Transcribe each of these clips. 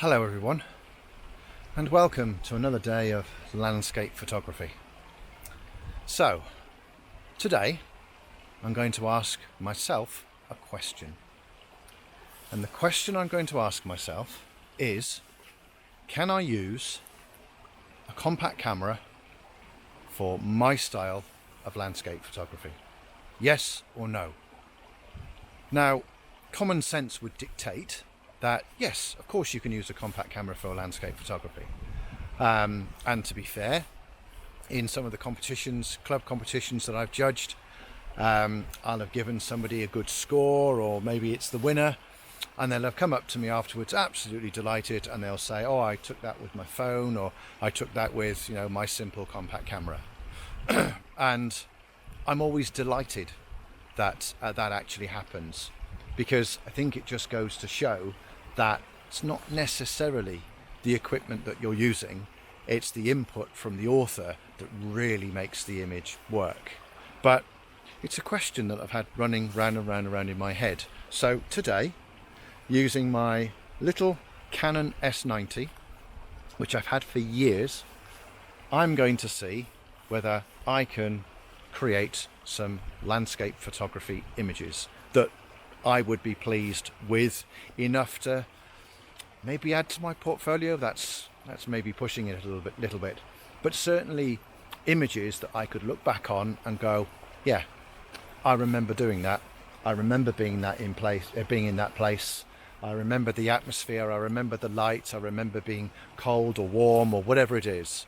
Hello everyone, and welcome to another day of landscape photography. So, today I'm going to ask myself a question. And the question I'm going to ask myself is, can I use a compact camera for my style of landscape photography? Yes or no? Now, common sense would dictate that yes, of course you can use a compact camera for landscape photography. And to be fair, in some of the competitions, club competitions that I've judged, I'll have given somebody a good score, or maybe it's the winner, and they'll have come up to me afterwards absolutely delighted, and they'll say, oh, I took that with my phone, or I took that with, my simple compact camera. And I'm always delighted that that actually happens, because I think it just goes to show that it's not necessarily the equipment that you're using, it's the input from the author that really makes the image work. But it's a question that I've had running round and round and round in my head. So today, using my little Canon S90, which I've had for years, I'm going to see whether I can create some landscape photography images that I would be pleased with, enough to maybe add to my portfolio. That's maybe pushing it a little bit, but certainly images that I could look back on and go, yeah, I remember doing that. I remember being in that place. I remember the atmosphere. I remember the light. I remember being cold or warm or whatever it is.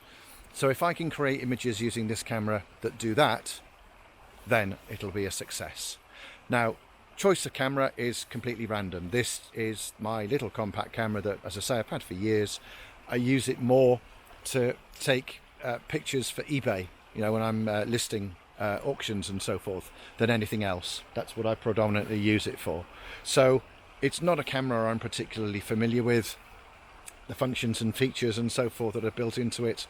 So if I can create images using this camera that do that, then it'll be a success. Now, choice of camera is completely random. This is my little compact camera that, as I say, I've had for years. I use it more to take pictures for eBay, when I'm listing auctions and so forth, than anything else. That's what I predominantly use it for. So it's not a camera I'm particularly familiar with. The functions and features and so forth that are built into it,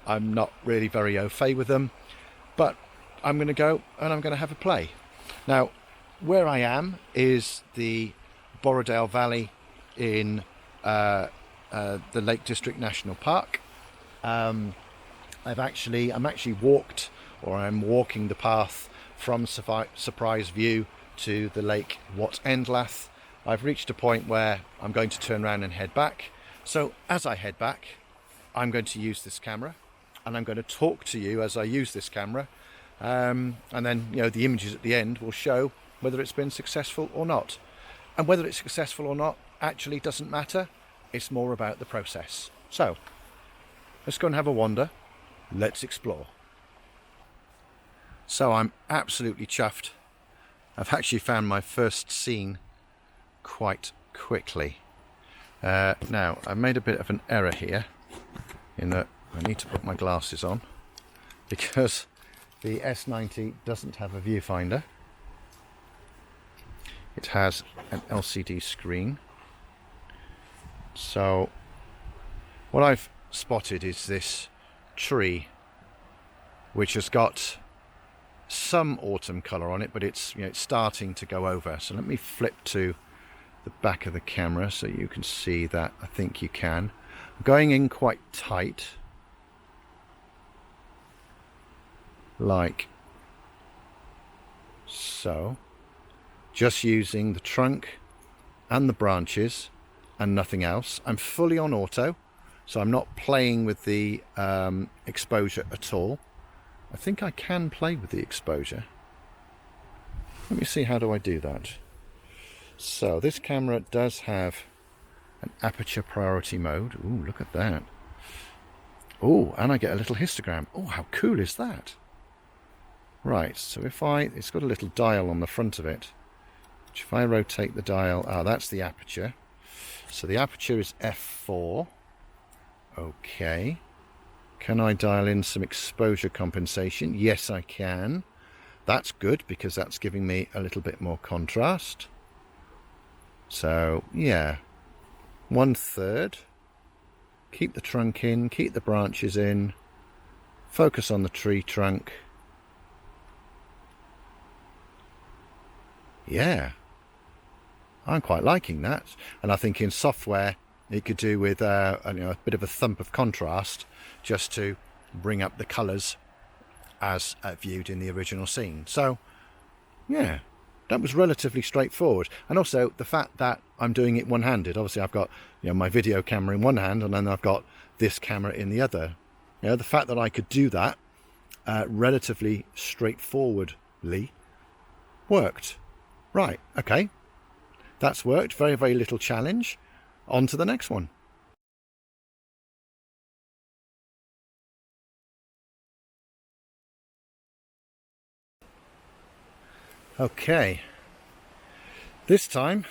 I'm not really very au fait with them, but I'm going to go and I'm going to have a play. Now, where I am is the Borrowdale Valley in the Lake District National Park. I'm actually walking the path from Surprise View to the lake Wat Endlath. I've reached a point where I'm going to turn around and head back. So as I head back, I'm going to use this camera, and I'm going to talk to you as I use this camera, and then the images at the end will show whether it's been successful or not. And whether it's successful or not actually doesn't matter. It's more about the process. So let's go and have a wander. Let's explore. So I'm absolutely chuffed. I've actually found my first scene quite quickly. Now, I've made a bit of an error here in that I need to put my glasses on, because the S90 doesn't have a viewfinder. It has an LCD screen. So what I've spotted is this tree, which has got some autumn colour on it, but it's starting to go over. So let me flip to the back of the camera so you can see that. I think you can. I'm going in quite tight, like so. Just using the trunk and the branches and nothing else. I'm fully on auto, so I'm not playing with the exposure at all. I think I can play with the exposure. Let me see, how do I do that? So this camera does have an aperture priority mode. Ooh, look at that. Oh, and I get a little histogram. Oh, how cool is that? Right, so it's got a little dial on the front of it. If I rotate the dial, that's the aperture. So the aperture is f4. Okay. Can I dial in some exposure compensation? Yes, I can. That's good, because that's giving me a little bit more contrast. So, yeah. 1/3. Keep the trunk in, keep the branches in. Focus on the tree trunk. Yeah. I'm quite liking that, and I think in software it could do with a bit of a thump of contrast just to bring up the colours as viewed in the original scene. So yeah, that was relatively straightforward. And also the fact that I'm doing it one-handed. Obviously I've got my video camera in one hand and then I've got this camera in the other. The fact that I could do that relatively straightforwardly worked. Right, okay, that's worked. Very, very little challenge. On to the next one. Okay, this time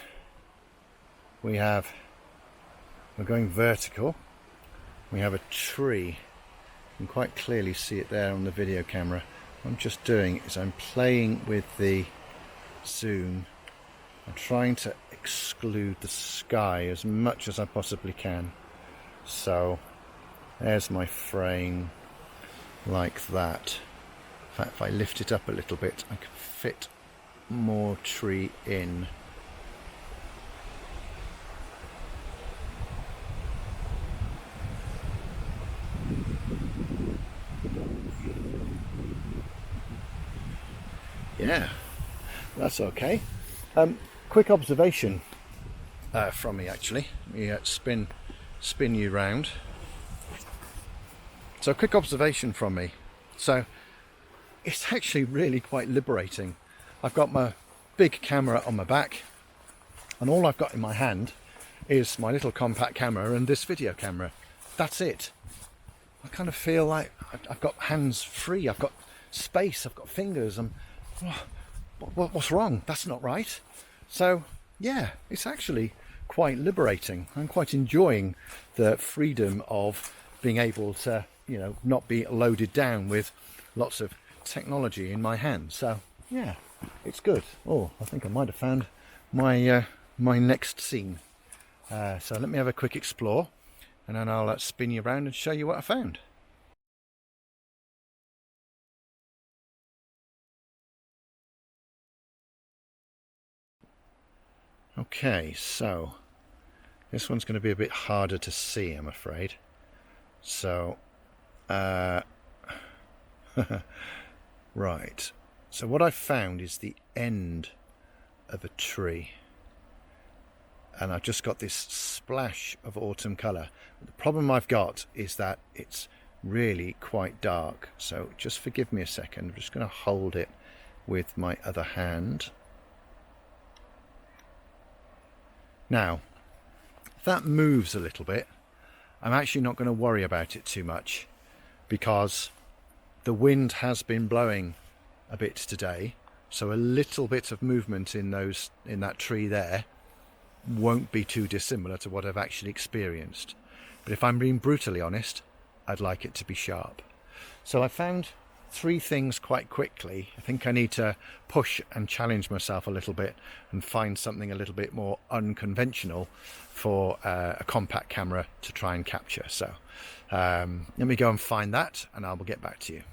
we're going vertical. We have a tree. You can quite clearly see it there on the video camera. What I'm just doing is I'm playing with the zoom. I'm trying to exclude the sky as much as I possibly can. So there's my frame like that. In fact, if I lift it up a little bit, I can fit more tree in. Yeah, that's okay. Quick observation from me actually. Let me spin you round. So quick observation from me. So it's actually really quite liberating. I've got my big camera on my back and all I've got in my hand is my little compact camera and this video camera. That's it. I kind of feel like I've got hands free, I've got space, I've got fingers. What's wrong? That's not right. So yeah, it's actually quite liberating. I'm quite enjoying the freedom of being able to, not be loaded down with lots of technology in my hand. So yeah, it's good. Oh, I think I might have found my my next scene. So let me have a quick explore and then I'll spin you around and show you what I found. Okay, so this one's going to be a bit harder to see, I'm afraid. So right, so what I found is the end of a tree and I've just got this splash of autumn colour. The problem I've got is that it's really quite dark, so just forgive me a second. I'm just going to hold it with my other hand. Now, if that moves a little bit, I'm actually not going to worry about it too much because the wind has been blowing a bit today, so a little bit of movement in that tree there won't be too dissimilar to what I've actually experienced. But if I'm being brutally honest, I'd like it to be sharp. So I found three things quite quickly. I think I need to push and challenge myself a little bit and find something a little bit more unconventional for a compact camera to try and capture. So let me go and find that and I will get back to you.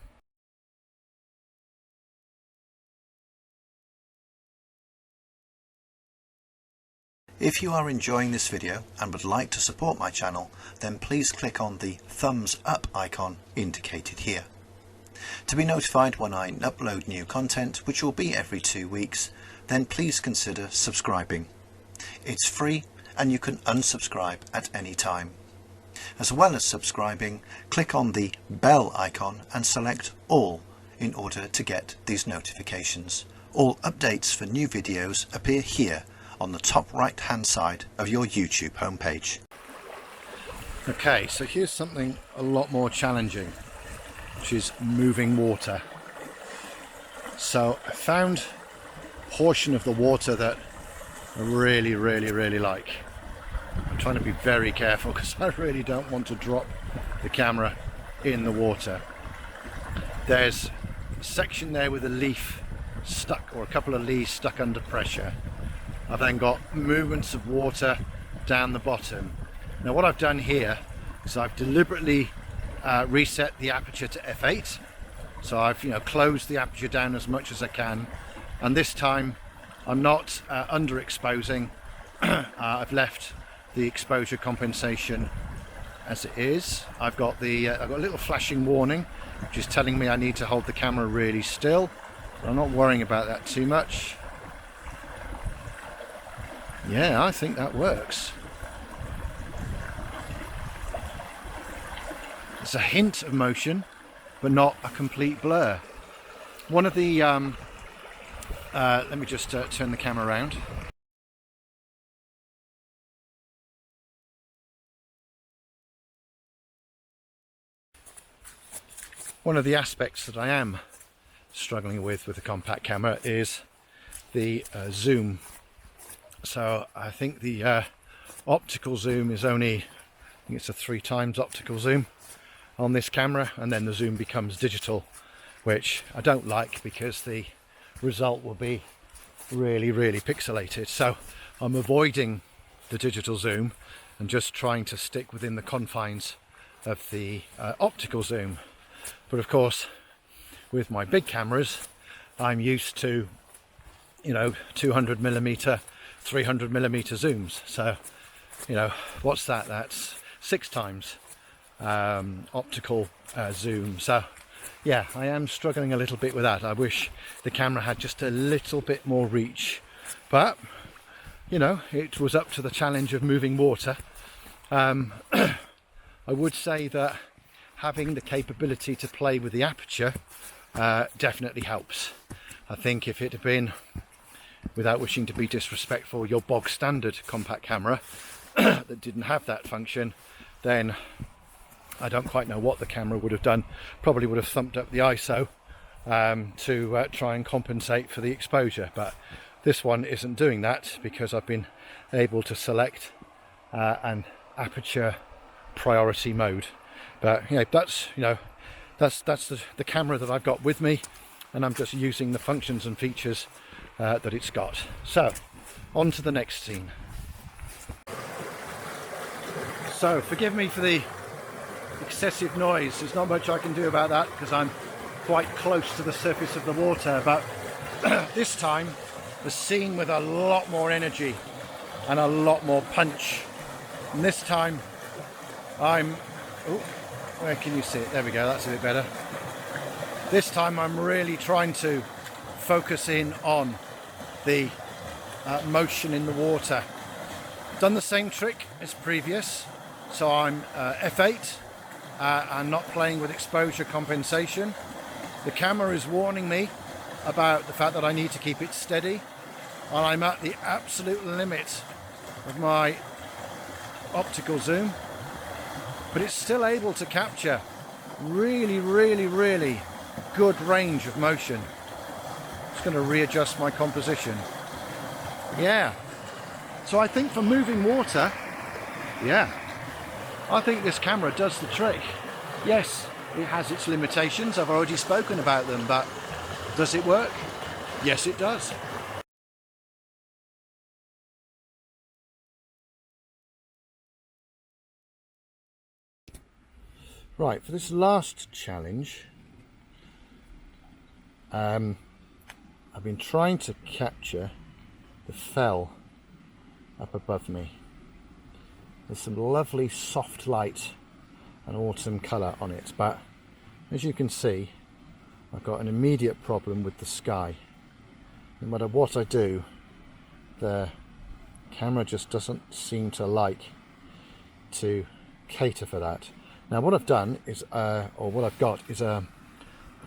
If you are enjoying this video and would like to support my channel, then please click on the thumbs up icon indicated here. To be notified when I upload new content, which will be every 2 weeks, then please consider subscribing. It's free and you can unsubscribe at any time. As well as subscribing, click on the bell icon and select all in order to get these notifications. All updates for new videos appear here on the top right hand side of your YouTube homepage. Okay, so here's something a lot more challenging, which is moving water. So I found a portion of the water that I really like. I'm trying to be very careful because I really don't want to drop the camera in the water. There's a section there with a leaf stuck, or a couple of leaves stuck under pressure. I've then got movements of water down the bottom. Now what I've done here is I've deliberately reset the aperture to f8, so I've closed the aperture down as much as I can, and this time I'm not underexposing. I've left the exposure compensation as it is. I've got a little flashing warning which is telling me I need to hold the camera really still. I'm not worrying about that too much. Yeah, I think that works. There's a hint of motion, but not a complete blur. One of the let me just turn the camera around. One of the aspects that I am struggling with the compact camera is the zoom. So I think the optical zoom is only, I think it's a 3 times optical zoom on this camera, and then the zoom becomes digital, which I don't like because the result will be really pixelated. So I'm avoiding the digital zoom and just trying to stick within the confines of the optical zoom. But of course, with my big cameras, I'm used to, 200mm, 300mm zooms. So, what's that? That's 6 times optical zoom. So yeah, I am struggling a little bit with that. I wish the camera had just a little bit more reach, but it was up to the challenge of moving water. I would say that having the capability to play with the aperture definitely helps. I think if it had been, without wishing to be disrespectful, your bog standard compact camera that didn't have that function, then I don't quite know what the camera would have done. Probably would have thumped up the ISO to try and compensate for the exposure, but this one isn't doing that because I've been able to select an aperture priority mode. But that's the camera that I've got with me, and I'm just using the functions and features that it's got. So on to the next scene. So forgive me for the excessive noise. There's not much I can do about that because I'm quite close to the surface of the water, but this time the scene with a lot more energy and a lot more punch. And this time where can you see it? There we go, that's a bit better. This time I'm really trying to focus in on the motion in the water. Done the same trick as previous, so I'm f8. I'm not playing with exposure compensation. The camera is warning me about the fact that I need to keep it steady, and I'm at the absolute limit of my optical zoom, but it's still able to capture really good range of motion. Just going to readjust my composition. Yeah, so I think for moving water, yeah, I think this camera does the trick. Yes, it has its limitations, I've already spoken about them, but does it work? Yes, it does. Right, for this last challenge, I've been trying to capture the fell up above me. There's some lovely soft light and autumn colour on it, but as you can see, I've got an immediate problem with the sky. No matter what I do, the camera just doesn't seem to like to cater for that. Now what I've done is, I've got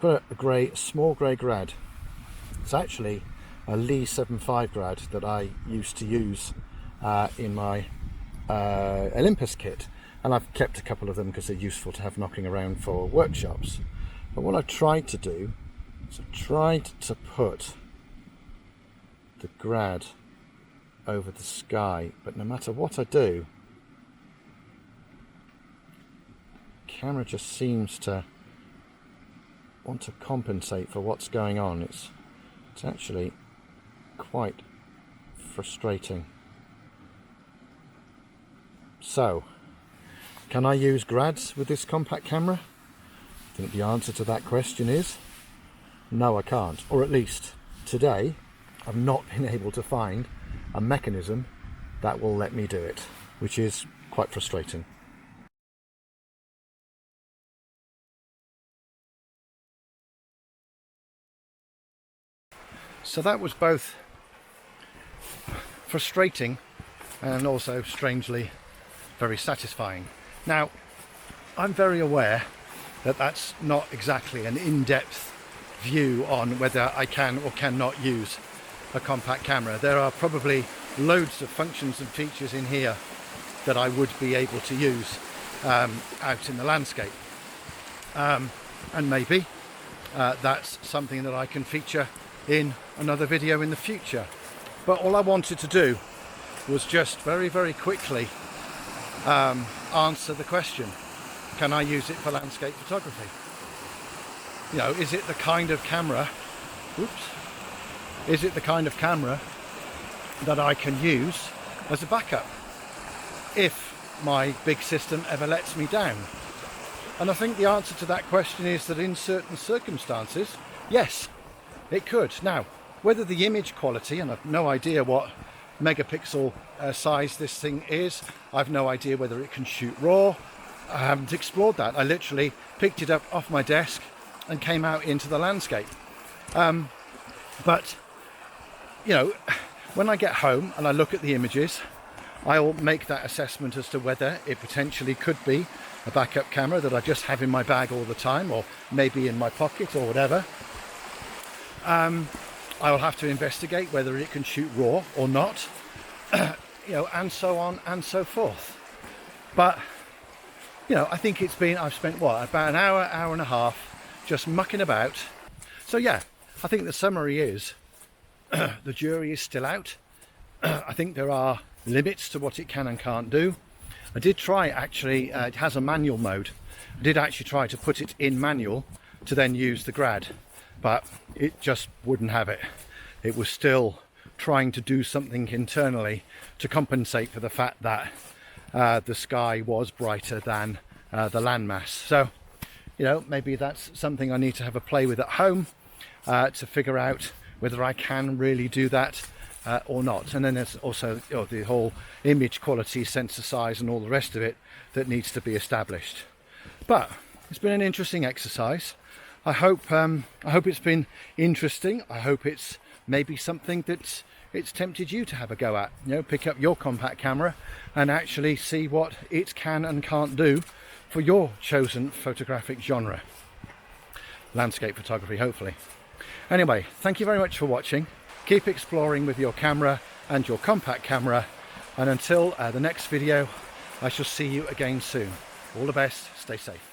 a small grey grad. It's actually a Lee 75 grad that I used to use in my Olympus kit, and I've kept a couple of them because they're useful to have knocking around for workshops. But what I tried to do is I tried to put the grad over the sky, but no matter what I do, the camera just seems to want to compensate for what's going on. It's actually quite frustrating. So, can I use grads with this compact camera? I think the answer to that question is no, I can't. Or at least today I've not been able to find a mechanism that will let me do it. which is quite frustrating. So that was both frustrating and also strangely very satisfying. Now, I'm very aware that that's not exactly an in-depth view on whether I can or cannot use a compact camera. There are probably loads of functions and features in here that I would be able to use out in the landscape, and maybe that's something that I can feature in another video in the future. But all I wanted to do was just very quickly answer the question, can I use it for landscape photography? You know, is it the kind of camera, is it the kind of camera that I can use as a backup if my big system ever lets me down? And I think the answer to that question is that in certain circumstances, yes, it could. Now, whether the image quality, and I've no idea what megapixel size this thing is, I've no idea whether it can shoot RAW. I haven't explored that. I literally picked it up off my desk and came out into the landscape. But, you know, when I get home and I look at the images, I'll make that assessment as to whether it potentially could be a backup camera that I just have in my bag all the time, or maybe in my pocket or whatever. I will have to investigate whether it can shoot RAW or not, you know, and so on and so forth. But, you know, I think I've spent what, about an hour and a half just mucking about. So yeah, I think the summary is the jury is still out. I think there are limits to what it can and can't do. I did try, actually, it has a manual mode. I did actually try to put it in manual to then use the grad, but it just wouldn't have it. It was still trying to do something internally to compensate for the fact that the sky was brighter than the landmass. So, you know, maybe that's something I need to have a play with at home to figure out whether I can really do that or not. And then there's also, you know, the whole image quality, sensor size and all the rest of it that needs to be established. But it's been an interesting exercise. I hope it's been interesting. I hope it's maybe something that's tempted you to have a go at. You know, pick up your compact camera and actually see what it can and can't do for your chosen photographic genre. Landscape photography, hopefully. Anyway, thank you very much for watching. Keep exploring with your camera and your compact camera. And until the next video, I shall see you again soon. All the best, stay safe.